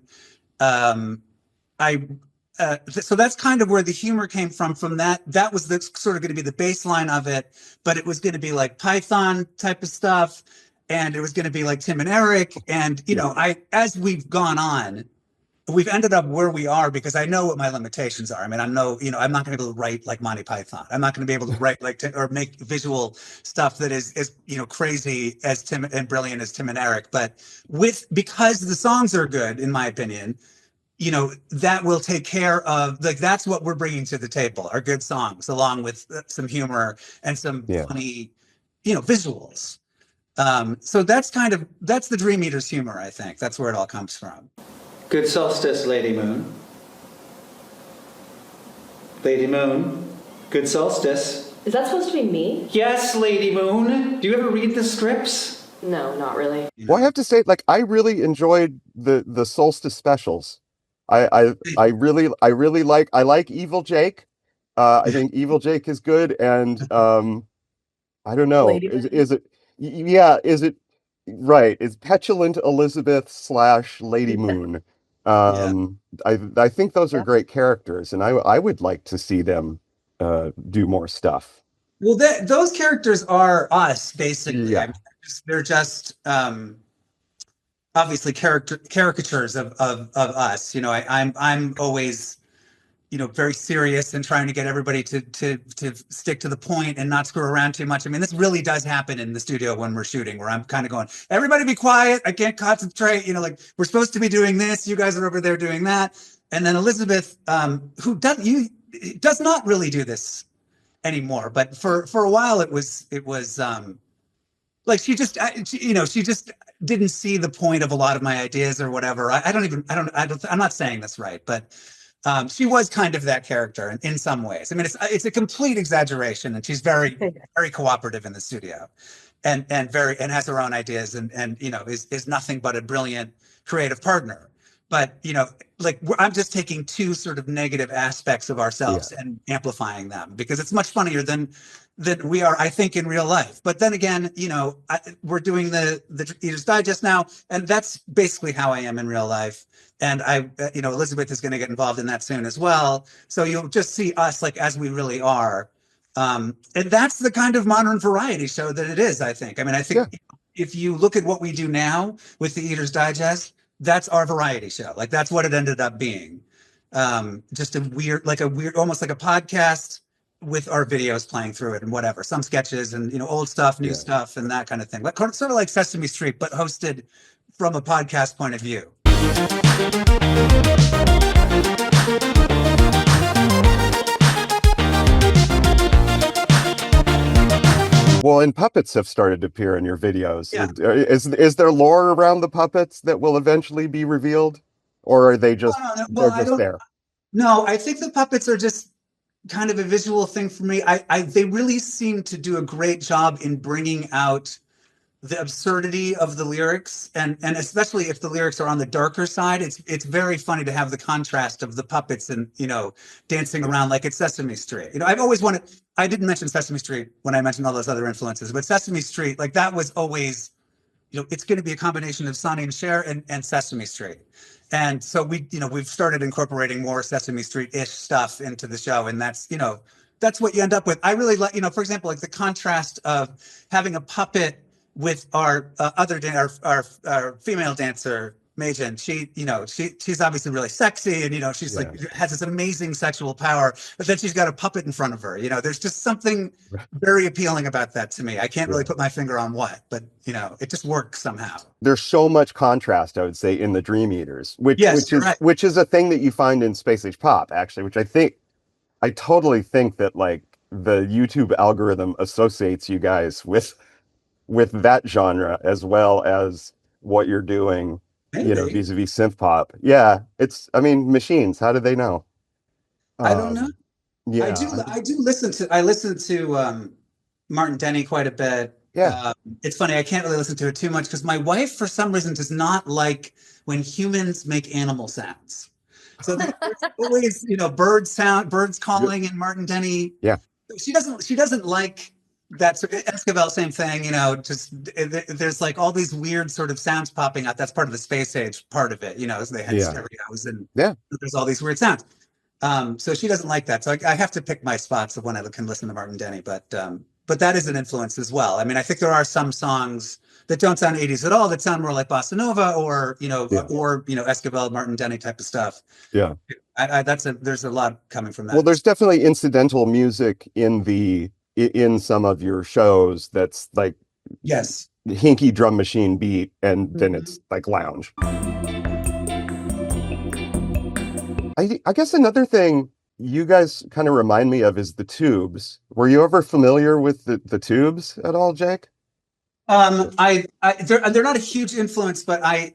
so that's kind of where the humor came from. From that was sort of going to be the baseline of it, but it was going to be like Python type of stuff, and it was going to be like Tim and Eric, and as we've gone on, we've ended up where we are because I know what my limitations are. I mean, I'm not going to be able to write like Monty Python. I'm not going to be able to write like or make visual stuff that is crazy as Tim and brilliant as Tim and Eric. But because the songs are good, in my opinion, that will take care of that's what we're bringing to the table, are good songs along with some humor and some funny, visuals. So that's the Dream Eaters humor, I think. That's where it all comes from. Good solstice, Lady Moon. Lady Moon, good solstice. Is that supposed to be me? Yes, Lady Moon. Do you ever read the scripts? No, not really. Well, I have to say, like, I really enjoyed the solstice specials. I really like Evil Jake. I think Evil Jake is good, and I don't know. Lady Is it? Yeah, is it right? Is Petulant Elizabeth / Lady Moon? I think those are great characters, and I would like to see them do more stuff. Well, those characters are us, basically. Yeah. I mean, they're just obviously caricatures of us. I'm always very serious and trying to get everybody to stick to the point and not screw around too much. I mean, this really does happen in the studio when we're shooting, where I'm kind of going, everybody be quiet. I can't concentrate. Like, we're supposed to be doing this. You guys are over there doing that. And then Elizabeth, who does not really do this anymore, but for a while it was like she just didn't see the point of a lot of my ideas or whatever. I'm not saying this right, but she was kind of that character in some ways. I mean, it's a complete exaggeration, and she's very, very cooperative in the studio, and has her own ideas, and is nothing but a brilliant creative partner. But like, I'm just taking two sort of negative aspects of ourselves and amplifying them, because it's much funnier than we are, I think, in real life. But then again, we're doing the Eater's Digest now, and that's basically how I am in real life. And Elizabeth is going to get involved in that soon as well. So you'll just see us like as we really are. And that's the kind of modern variety show that it is, I think. I mean, I think if you look at what we do now with the Eater's Digest, that's our variety show. Like, that's what it ended up being. Just a weird, almost like a podcast with our videos playing through it and whatever. Some sketches and, old stuff, new stuff, and that kind of thing. Like, sort of like Sesame Street, but hosted from a podcast point of view. Well, and puppets have started to appear in your videos. Yeah. Is there lore around the puppets that will eventually be revealed, or are they just there? No, I think the puppets are just kind of a visual thing for me. They really seem to do a great job in bringing out the absurdity of the lyrics, and especially if the lyrics are on the darker side, it's very funny to have the contrast of the puppets and dancing around like it's Sesame Street. I've always wanted. I didn't mention Sesame Street when I mentioned all those other influences, but Sesame Street, like, that was always, it's going to be a combination of Sonny and Cher and Sesame Street. And so we've started incorporating more Sesame Street-ish stuff into the show, and that's what you end up with. I really like, for example, like the contrast of having a puppet with our our female dancer Majin. She's obviously really sexy, and she's like has this amazing sexual power, but then she's got a puppet in front of her. There's just something very appealing about that to me. I can't really put my finger on what, but it just works somehow. There's so much contrast, I would say, in the Dream Eaters, which is a thing that you find in Space Age Pop, actually, which I totally think that, like, the YouTube algorithm associates you guys with that genre as well as what you're doing, vis-a-vis Synthpop. Yeah, machines. How do they know? I don't know. Yeah, I listen to Martin Denny quite a bit. Yeah, it's funny. I can't really listen to it too much because my wife, for some reason, does not like when humans make animal sounds. So there's always, birds calling in Martin Denny. Yeah, she doesn't like that. Esquivel, same thing. There's like all these weird sort of sounds popping out. That's part of the space age part of it. As they had stereos and there's all these weird sounds. So she doesn't like that. So I have to pick my spots of when I can listen to Martin Denny. But that is an influence as well. I mean, I think there are some songs that don't sound 80s at all, that sound more like bossa nova or Esquivel, Martin Denny type of stuff. Yeah. There's a lot coming from that. Well, there's definitely incidental music in some of your shows that's like hinky drum machine beat, and then it's like lounge. I guess another thing you guys kind of remind me of is the Tubes. Were you ever familiar with the Tubes at all, Jake? They're not a huge influence, but I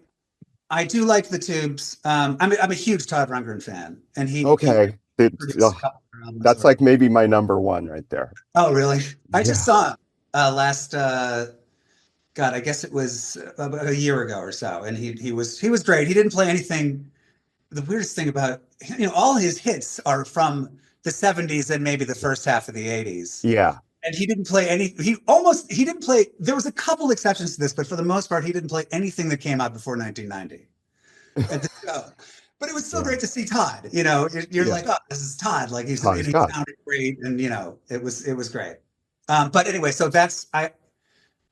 do like the Tubes. I'm a huge Todd Rundgren fan, and he Okay. produced a couple of albums That's of like maybe my number one right there. Oh, really? I just Yeah. saw him last God, I guess it was about a year ago or so, and he was great. He didn't play anything. The weirdest thing about all his hits are from the 70s and maybe the first half of the 80s. Yeah. And he didn't play any. He didn't play. There was a couple exceptions to this, but for the most part, he didn't play anything that came out before 1990 at the show. But it was still great to see Todd. You're like, oh, this is Todd. Like he Todd is sounded great, and it was great. But anyway, so that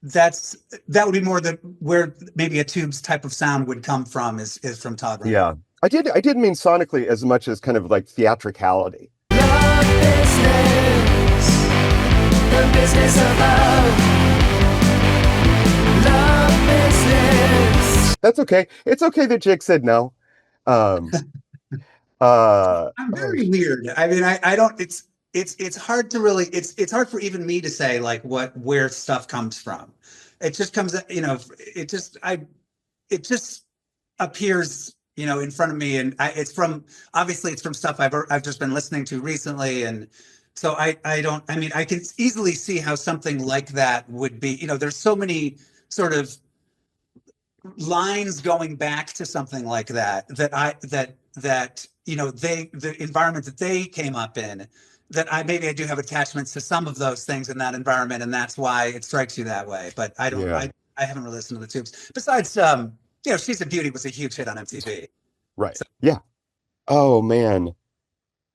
would be more where maybe a Tubes type of sound would come from is from Todd Rundgren. Yeah. I didn't mean sonically as much as kind of like theatricality. Love business, the business of love. Love business. That's okay. It's okay that Jake said no. I'm very weird. I mean, I don't. It's hard to really. It's hard for even me to say like where stuff comes from. It just comes. It just appears. In front of me, and it's from stuff I've just been listening to recently, and so I mean I can easily see how something like that would be. There's so many sort of lines going back to something like that the environment that they came up in, that I do have attachments to some of those things in that environment, and that's why it strikes you that way. But I don't. Yeah. I haven't really listened to the Tubes. Besides, She's a Beauty was a huge hit on MTV. Right. So. Yeah. Oh man.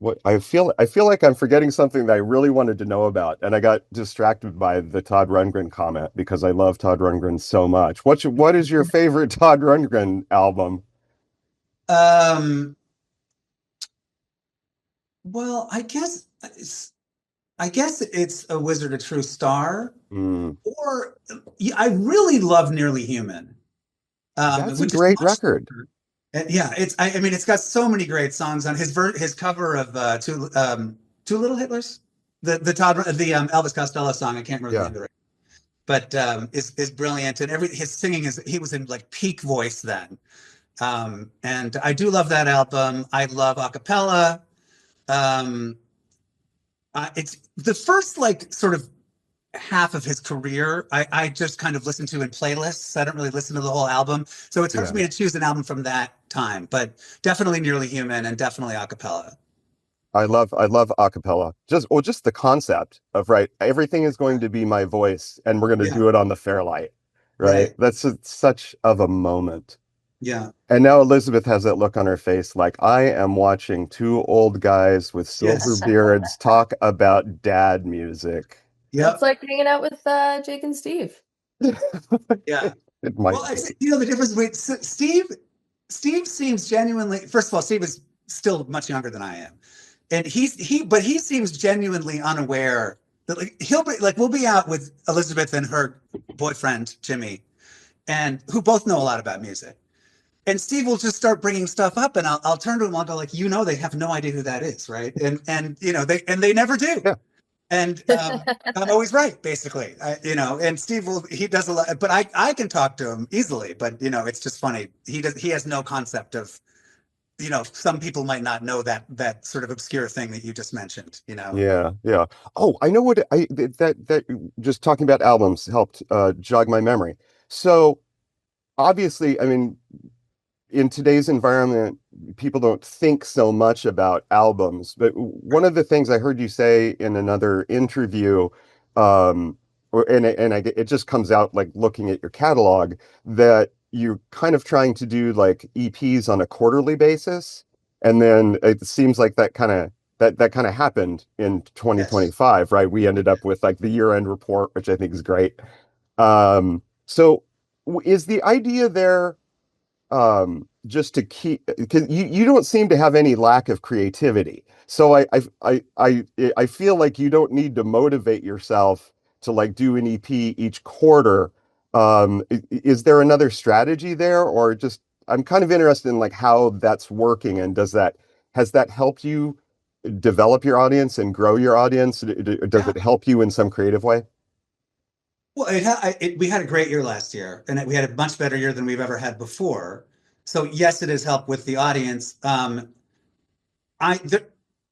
What I feel like I'm forgetting something that I really wanted to know about, and I got distracted by the Todd Rundgren comment because I love Todd Rundgren so much. What is your favorite Todd Rundgren album? Well, I guess it's A Wizard, a True Star, or I really love Nearly Human. That's a great record. Yeah, it's got so many great songs on his cover of Two Little Hitlers, the Elvis Costello song. I can't remember the name, but is brilliant, and his singing he was in like peak voice then, and I do love that album. I love a cappella. It's the first like sort of half of his career I just kind of listen to in playlists. I don't really listen to the whole album, so it's hard for me to choose an album from that time, but definitely Nearly Human and definitely a cappella. I love a cappella. Just the concept of everything is going to be my voice and we're going to do it on the Fairlight, right? That's such of a moment. Yeah. And now Elizabeth has that look on her face like, I am watching two old guys with silver beards talk about dad music. Yeah, it's like hanging out with Jake and Steve. Yeah. Well, the difference between Steve seems genuinely. First of all, Steve is still much younger than I am, and he seems genuinely unaware that we'll be out with Elizabeth and her boyfriend Jimmy, and who both know a lot about music. And Steve will just start bringing stuff up, and I'll turn to him. I'll go like, they have no idea who that is, right? And they never do. Yeah. And I'm always right, basically. And Steve he does a lot, but I can talk to him easily. But it's just funny. He has no concept of, some people might not know that sort of obscure thing that you just mentioned. Yeah. Oh, I know what that just talking about albums helped jog my memory. So obviously, I mean, in today's environment, people don't think so much about albums, but one of the things I heard you say in another interview, it just comes out like looking at your catalog, that you're kind of trying to do like EPs on a quarterly basis, and then it seems like that kind of happened in 2025, right? We ended up with like the year-end report, which I think is great. So is the idea there? Just to keep, because you don't seem to have any lack of creativity, so I feel like you don't need to motivate yourself to like do an EP each quarter. Is there another strategy there, or just I'm kind of interested in like how that's working, and has that helped you develop your audience and grow your audience? Does it help you in some creative way? Well, we had a great year last year, and we had a much better year than we've ever had before. So yes, it has helped with the audience.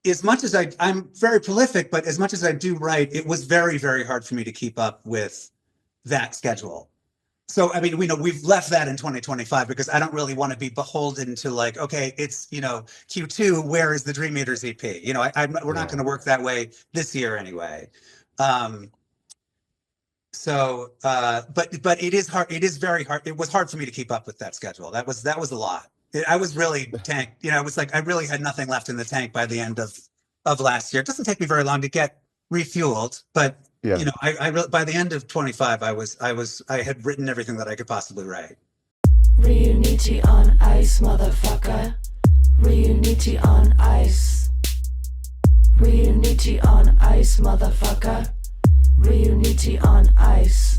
As much as I'm very prolific, but as much as I do write, it was very, very hard for me to keep up with that schedule. So, I mean, we know we've left that in 2025 because I don't really want to be beholden to like, okay, it's, Q2, where is the Dream Eaters EP? We're not going to work that way this year anyway. But it is hard. It is very hard. It was hard for me to keep up with that schedule. That was a lot. I was really tanked. It was like I really had nothing left in the tank by the end of last year. It doesn't take me very long to get refueled, but by the end of 25, I had written everything that I could possibly write. Reunite on ice, motherfucker. Reunite on ice. Reunite on ice, motherfucker. Reunite on ice.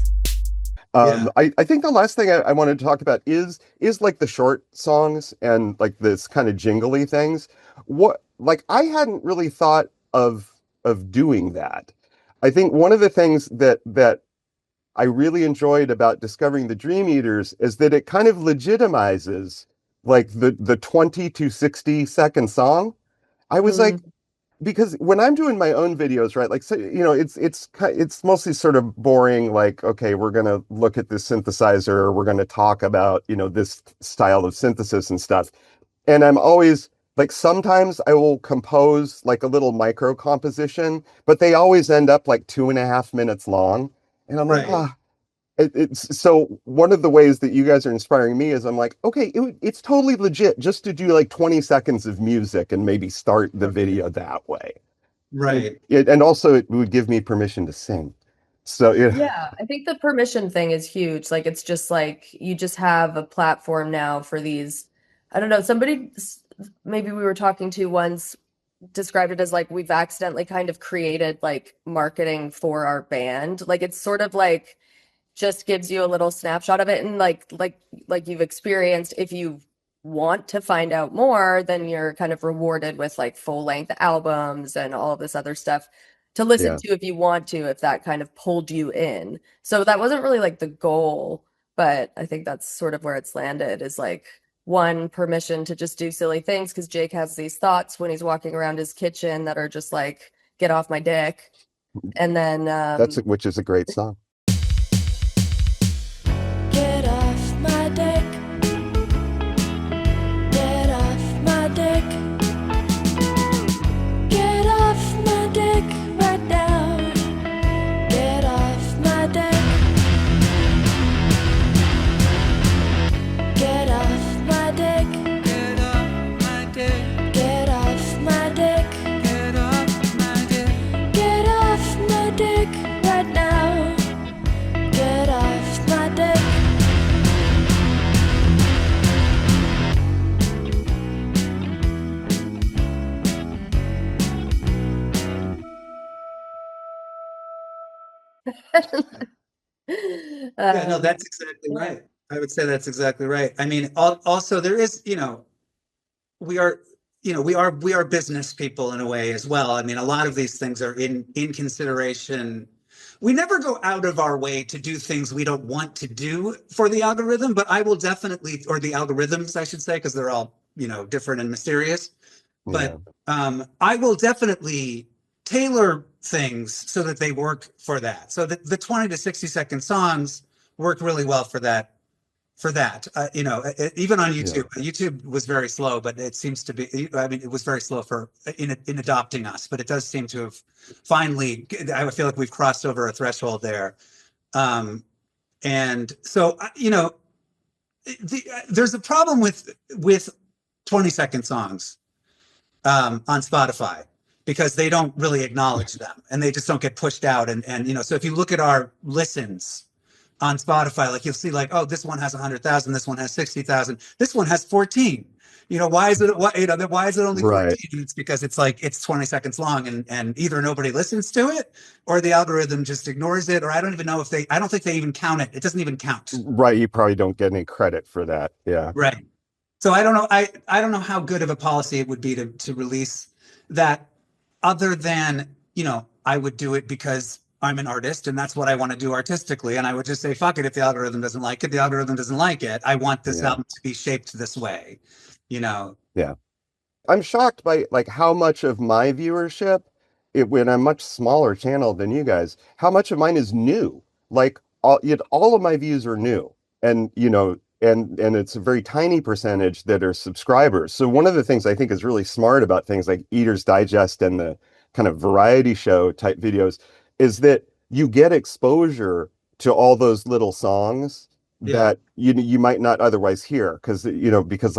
I think the last thing I wanted to talk about is like the short songs and like this kind of jingly things. I hadn't really thought of doing that. I think one of the things that I really enjoyed about discovering the Dream Eaters is that it kind of legitimizes like the 20 to 60 second song. I was like, because when I'm doing my own videos, right, like, so, it's mostly sort of boring, like, okay, we're going to look at this synthesizer, or we're going to talk about, this style of synthesis and stuff. And I'm always like, sometimes I will compose like a little micro composition, but they always end up like 2.5 minutes long. And I'm like, it's so one of the ways that you guys are inspiring me is I'm like, okay, it's totally legit just to do like 20 seconds of music and maybe start the video that way. Right. And also it would give me permission to sing. So yeah, I think the permission thing is huge. Like, it's just like you just have a platform now for these. I don't know, somebody maybe we were talking to once described it as like we've accidentally kind of created like marketing for our band. Like, it's sort of like just gives you a little snapshot of it, and like you've experienced, if you want to find out more, then you're kind of rewarded with like full-length albums and all of this other stuff to listen to if you want to, if that kind of pulled you in. So that wasn't really like the goal, but I think that's sort of where it's landed, is like, one, permission to just do silly things, because Jake has these thoughts when he's walking around his kitchen that are just like, get off my dick. And then which is a great song. Get off my dick. Get off my dick. Get off my dick right now. Get off my dick. Get off my dick. Get off my dick. Get off my dick. Get off my dick. Get off my dick right now. Get off my dick. Yeah, no, that's exactly right. I would say that's exactly right. I mean, also there is, we are business people in a way as well. I mean, a lot of these things are in consideration. We never go out of our way to do things we don't want to do for the algorithm, but I will definitely, or the algorithms, I should say, because they're all, different and mysterious. But I will definitely tailor things so that they work for that. So the 20 to 60 second songs work really well for that. Even on YouTube, YouTube was very slow, but it seems to be, I mean, it was very slow in adopting us, but it does seem to have finally, I feel like we've crossed over a threshold there. And so, there's a problem with 20-second songs on Spotify, because they don't really acknowledge them and they just don't get pushed out. And so if you look at our listens on Spotify, like, you'll see like, oh, this one has 100,000, this one has 60,000, this one has 14. Why is it only 14? Right. It's because it's like, it's 20 seconds long, and either nobody listens to it or the algorithm just ignores it, or I don't even know I don't think they even count it. It doesn't even count. Right. You probably don't get any credit for that. Yeah. Right. So I don't know. I don't know how good of a policy it would be to release that other than, I would do it because I'm an artist and that's what I want to do artistically. And I would just say, fuck it. If the algorithm doesn't like it, the algorithm doesn't like it. I want this Yeah. album to be shaped this way, Yeah. I'm shocked by like how much of my viewership, when I'm much smaller channel than you guys, how much of mine is new. Like all of my views are new, and and it's a very tiny percentage that are subscribers. So one of the things I think is really smart about things like Eater's Digest and the kind of variety show type videos is that you get exposure to all those little songs that you might not otherwise hear because because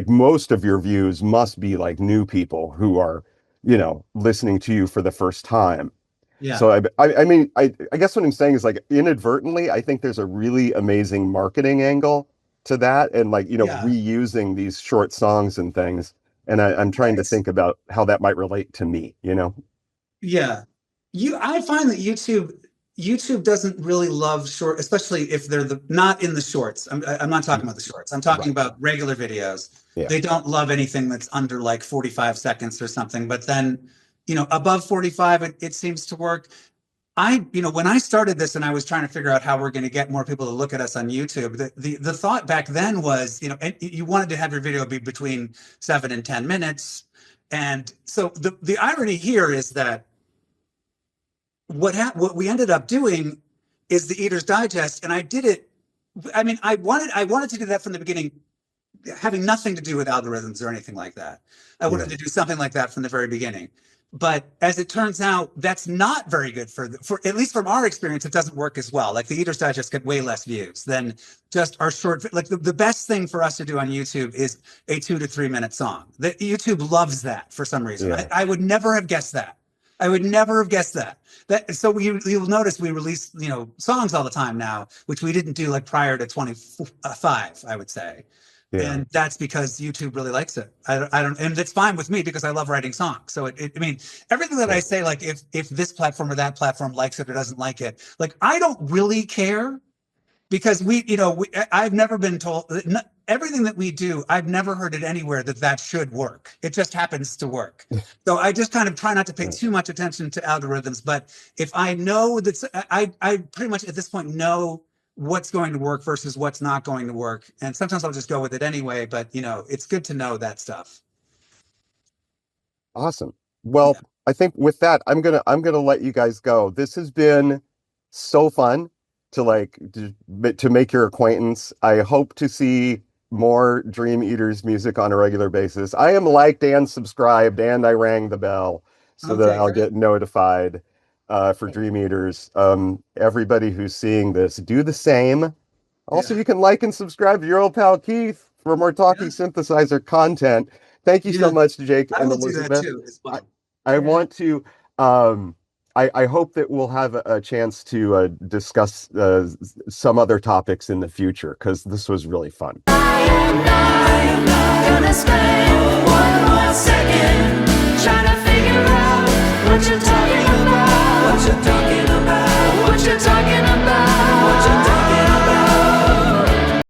most of your views must be like new people who are listening to you for the first time. Yeah. So I guess what I'm saying is like inadvertently I think there's a really amazing marketing angle to that, and reusing these short songs and things, and I'm trying to think about how that might relate to me. Yeah. I find that YouTube doesn't really love short, especially if they're not in the shorts. I'm not talking about the shorts. I'm talking about regular videos. Yeah. They don't love anything that's under like 45 seconds or something. But then, above 45, it seems to work. When I started this and I was trying to figure out how we're going to get more people to look at us on YouTube, the thought back then was, you wanted to have your video be between 7 and 10 minutes. And so the irony here is that what we ended up doing is the Eater's Digest, and I did it. I mean, I wanted to do that from the beginning, having nothing to do with algorithms or anything like that. I wanted to do something like that from the very beginning. But as it turns out, that's not very good for at least from our experience. It doesn't work as well. Like the Eater's Digest get way less views than just our short. Like the best thing for us to do on YouTube is a 2 to 3 minute song. YouTube loves that for some reason. Yeah. I would never have guessed that. I would never have guessed that. So you'll notice we release songs all the time now, which we didn't do like prior to 25, I would say. Yeah. And that's because YouTube really likes it. I don't, and it's fine with me because I love writing songs. So I mean, everything that I say, like if this platform or that platform likes it or doesn't like it, like I don't really care because I've never been told everything that we do. I've never heard it anywhere that should work. It just happens to work. So I just kind of try not to pay too much attention to algorithms. But if I know that I pretty much at this point know what's going to work versus what's not going to work. And sometimes I'll just go with it anyway, but it's good to know that stuff. Awesome. Well, I think with that, I'm gonna let you guys go. This has been so fun to make your acquaintance. I hope to see more Dream Eaters music on a regular basis. I am liked and subscribed, and I rang the bell so that I'll get notified for Dream Eaters. Everybody who's seeing this, do the same. Also, you can like and subscribe to your old pal Keith for more talking synthesizer content. Thank you so much, Jake and Elizabeth. Do that too. It's fun. I want to I hope that we'll have a chance to discuss some other topics in the future because this was really fun. I am not gonna stay.